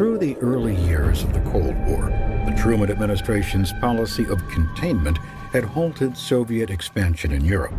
Through the early years of the Cold War, the Truman administration's policy of containment had halted Soviet expansion in Europe.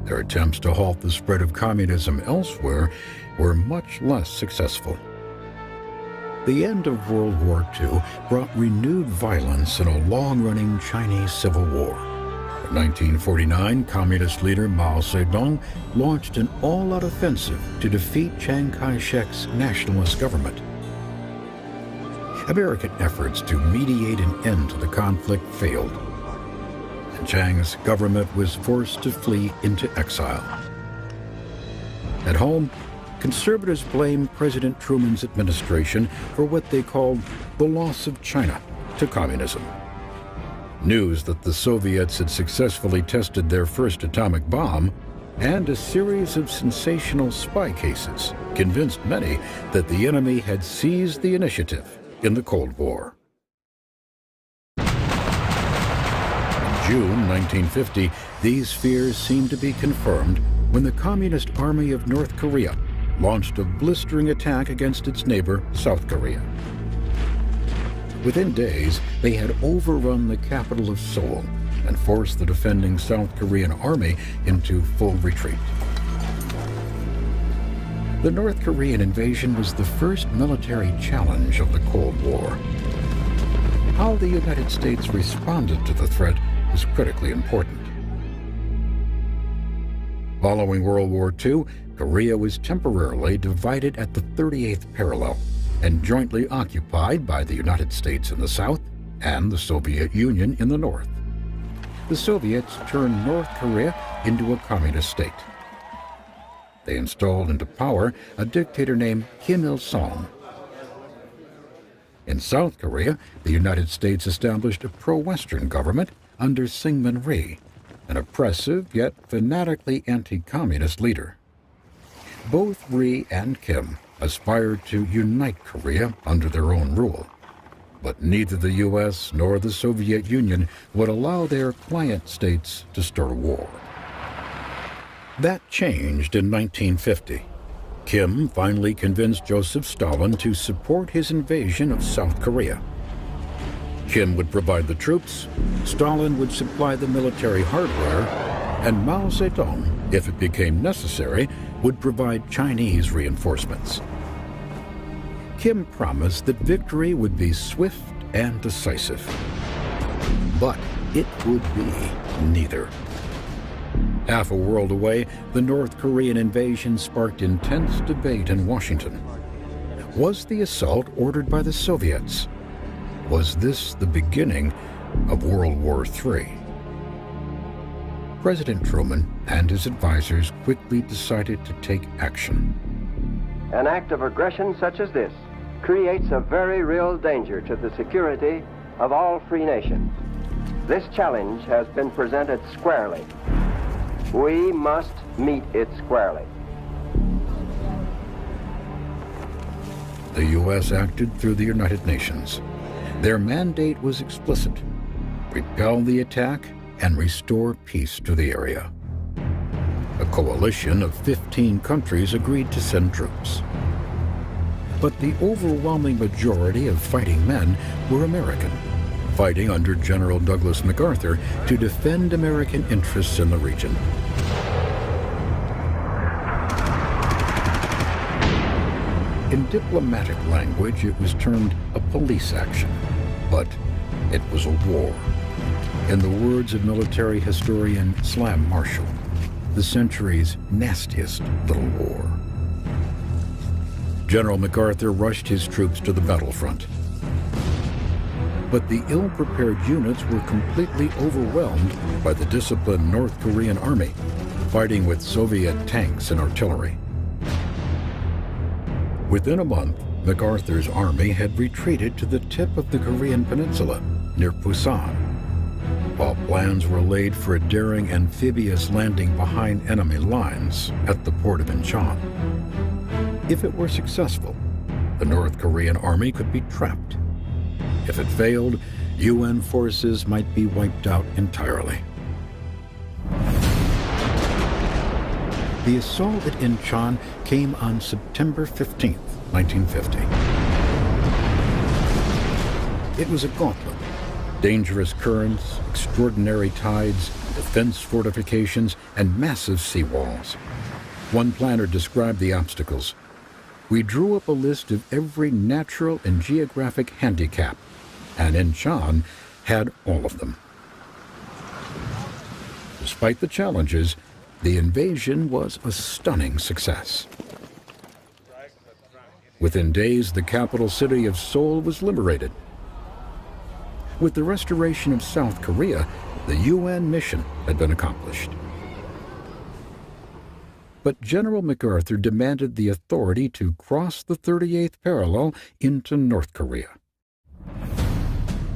Their attempts to halt the spread of communism elsewhere were much less successful. The end of World War II brought renewed violence in a long-running Chinese Civil War. In 1949, Communist leader Mao Zedong launched an all-out offensive to defeat Chiang Kai-shek's nationalist government. American efforts to mediate an end to the conflict failed, and Chiang's government was forced to flee into exile. At home, conservatives blamed President Truman's administration for what they called the loss of China to communism. News that the Soviets had successfully tested their first atomic bomb and a series of sensational spy cases convinced many that the enemy had seized the initiative in the Cold War. In June 1950, these fears seemed to be confirmed when the Communist Army of North Korea launched a blistering attack against its neighbor, South Korea. Within days, they had overrun the capital of Seoul and forced the defending South Korean army into full retreat. The North Korean invasion was the first military challenge of the Cold War. How the United States responded to the threat was critically important. Following World War II, Korea was temporarily divided at the 38th parallel and jointly occupied by the United States in the south and the Soviet Union in the north. The Soviets turned North Korea into a communist state. They installed into power a dictator named Kim Il-sung. In South Korea, the United States established a pro-Western government under Syngman Rhee, an oppressive yet fanatically anti-communist leader. Both Rhee and Kim aspired to unite Korea under their own rule, but neither the U.S. nor the Soviet Union would allow their client states to start a war. That changed in 1950. Kim finally convinced Joseph Stalin to support his invasion of South Korea. Kim would provide the troops, Stalin would supply the military hardware, and Mao Zedong, if it became necessary, would provide Chinese reinforcements. Kim promised that victory would be swift and decisive. But it would be neither. Half a world away, the North Korean invasion sparked intense debate in Washington. Was the assault ordered by the Soviets? Was this the beginning of World War III? President Truman and his advisors quickly decided to take action. An act of aggression such as this creates a very real danger to the security of all free nations. This challenge has been presented squarely. We must meet it squarely. The U.S. acted through the United Nations. Their mandate was explicit: repel the attack and restore peace to the area. A coalition of 15 countries agreed to send troops. But the overwhelming majority of fighting men were American, fighting under General Douglas MacArthur to defend American interests in the region. In diplomatic language, it was termed a police action, but it was a war. In the words of military historian Slam Marshall, the century's nastiest little war. General MacArthur rushed his troops to the battlefront. But the ill-prepared units were completely overwhelmed by the disciplined North Korean army, fighting with Soviet tanks and artillery. Within a month, MacArthur's army had retreated to the tip of the Korean peninsula, near Busan, while plans were laid for a daring amphibious landing behind enemy lines at the port of Incheon. If it were successful, the North Korean army could be trapped. If it failed, UN forces might be wiped out entirely. The assault at Incheon came on September 15, 1950. It was a gauntlet. Dangerous currents, extraordinary tides, defense fortifications, and massive seawalls. One planner described the obstacles. We drew up a list of every natural and geographic handicap, and Incheon had all of them. Despite the challenges, the invasion was a stunning success. Within days, the capital city of Seoul was liberated. With the restoration of South Korea, the UN mission had been accomplished. But General MacArthur demanded the authority to cross the 38th parallel into North Korea.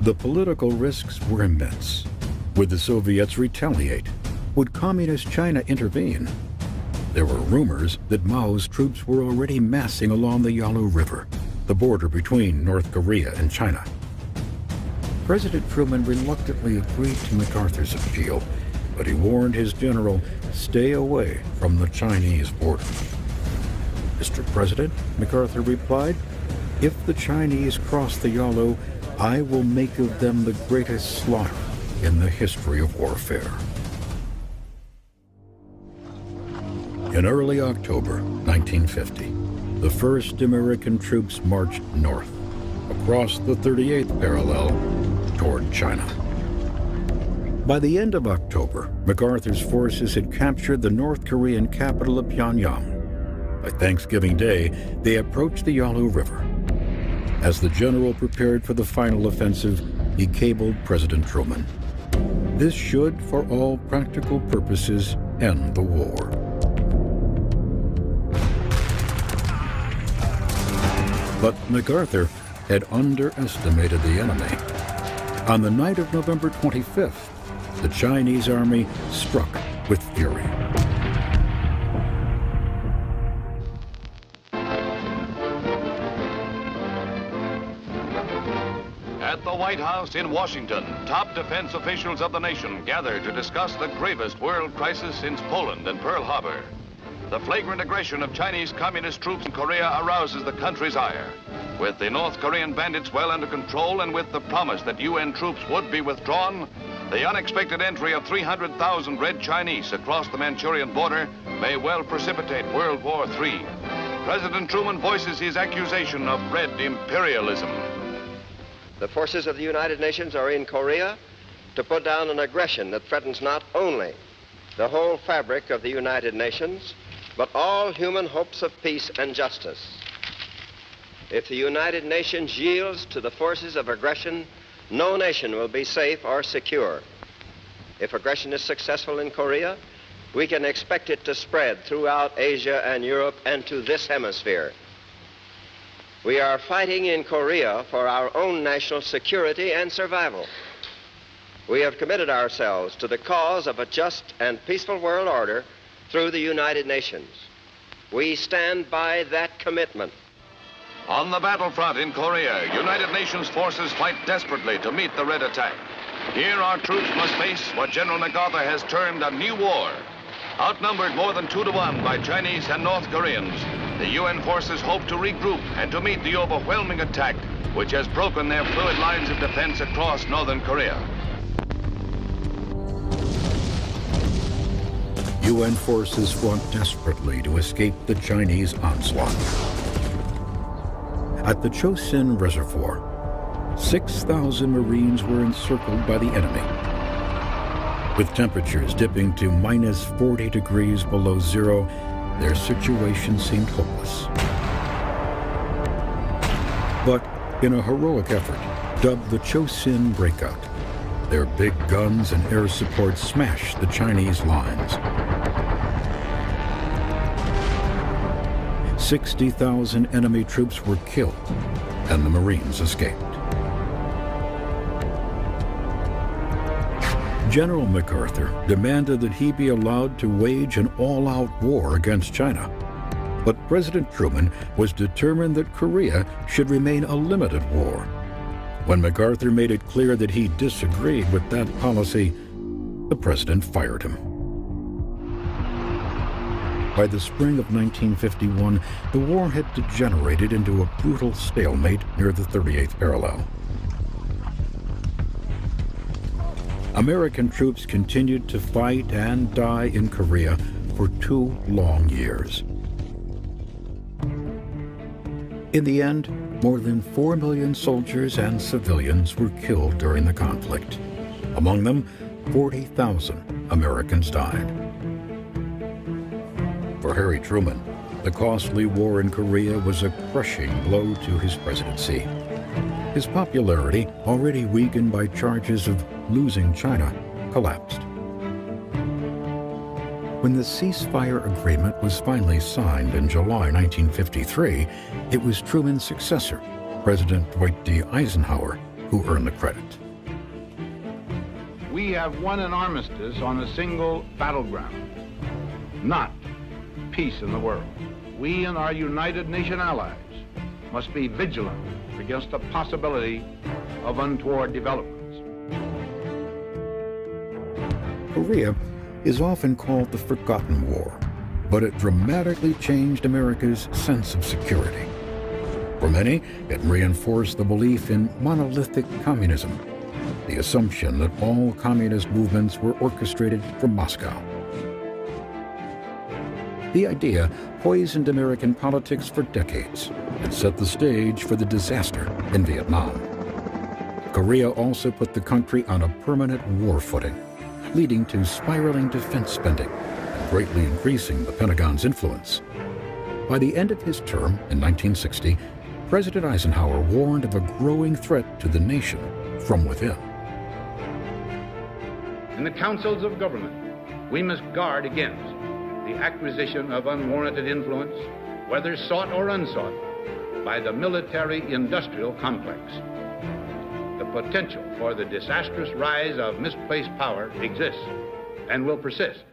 The political risks were immense. Would the Soviets retaliate? Would Communist China intervene? There were rumors that Mao's troops were already massing along the Yalu River, the border between North Korea and China. President Truman reluctantly agreed to MacArthur's appeal, but he warned his general, stay away from the Chinese border. Mr. President, MacArthur replied, if the Chinese cross the Yalu, I will make of them the greatest slaughter in the history of warfare. In early October 1950, the first American troops marched north, across the 38th parallel, toward China. By the end of October, MacArthur's forces had captured the North Korean capital of Pyongyang. By Thanksgiving Day, they approached the Yalu River. As the general prepared for the final offensive, he cabled President Truman. This should, for all practical purposes, end the war. But MacArthur had underestimated the enemy. On the night of November 25th, the Chinese army struck with fury. At the White House in Washington, top defense officials of the nation gathered to discuss the gravest world crisis since Poland and Pearl Harbor. The flagrant aggression of Chinese communist troops in Korea arouses the country's ire. With the North Korean bandits well under control and with the promise that UN troops would be withdrawn, the unexpected entry of 300,000 Red Chinese across the Manchurian border may well precipitate World War III. President Truman voices his accusation of Red imperialism. The forces of the United Nations are in Korea to put down an aggression that threatens not only the whole fabric of the United Nations, but all human hopes of peace and justice. If the United Nations yields to the forces of aggression, no nation will be safe or secure. If aggression is successful in Korea, we can expect it to spread throughout Asia and Europe and to this hemisphere. We are fighting in Korea for our own national security and survival. We have committed ourselves to the cause of a just and peaceful world order through the United Nations. We stand by that commitment. On the battlefront in Korea, United Nations forces fight desperately to meet the Red attack. Here our troops must face what General MacArthur has termed a new war. Outnumbered more than 2-to-1 by Chinese and North Koreans, the UN forces hope to regroup and to meet the overwhelming attack which has broken their fluid lines of defense across northern Korea. UN forces fought desperately to escape the Chinese onslaught. At the Chosin Reservoir, 6,000 Marines were encircled by the enemy. With temperatures dipping to minus 40 degrees below zero, their situation seemed hopeless. But in a heroic effort, dubbed the Chosin Breakout, their big guns and air support smashed the Chinese lines. 60,000 enemy troops were killed, and the Marines escaped. General MacArthur demanded that he be allowed to wage an all-out war against China. But President Truman was determined that Korea should remain a limited war. When MacArthur made it clear that he disagreed with that policy, the president fired him. By the spring of 1951, the war had degenerated into a brutal stalemate near the 38th parallel. American troops continued to fight and die in Korea for 2 long years. In the end, more than 4 million soldiers and civilians were killed during the conflict. Among them, 40,000 Americans died. For Harry Truman, the costly war in Korea was a crushing blow to his presidency. His popularity, already weakened by charges of losing China, collapsed. When the ceasefire agreement was finally signed in July 1953, it was Truman's successor, President Dwight D. Eisenhower, who earned the credit. We have won an armistice on a single battleground, not peace in the world. We and our United Nation allies must be vigilant against the possibility of untoward developments. Korea is often called the Forgotten War, but it dramatically changed America's sense of security. For many, it reinforced the belief in monolithic communism, the assumption that all communist movements were orchestrated from Moscow. The idea poisoned American politics for decades and set the stage for the disaster in Vietnam. Korea also put the country on a permanent war footing, leading to spiraling defense spending and greatly increasing the Pentagon's influence. By the end of his term in 1960, President Eisenhower warned of a growing threat to the nation from within. In the councils of government, we must guard against the acquisition of unwarranted influence, whether sought or unsought, by the military-industrial complex. The potential for the disastrous rise of misplaced power exists and will persist.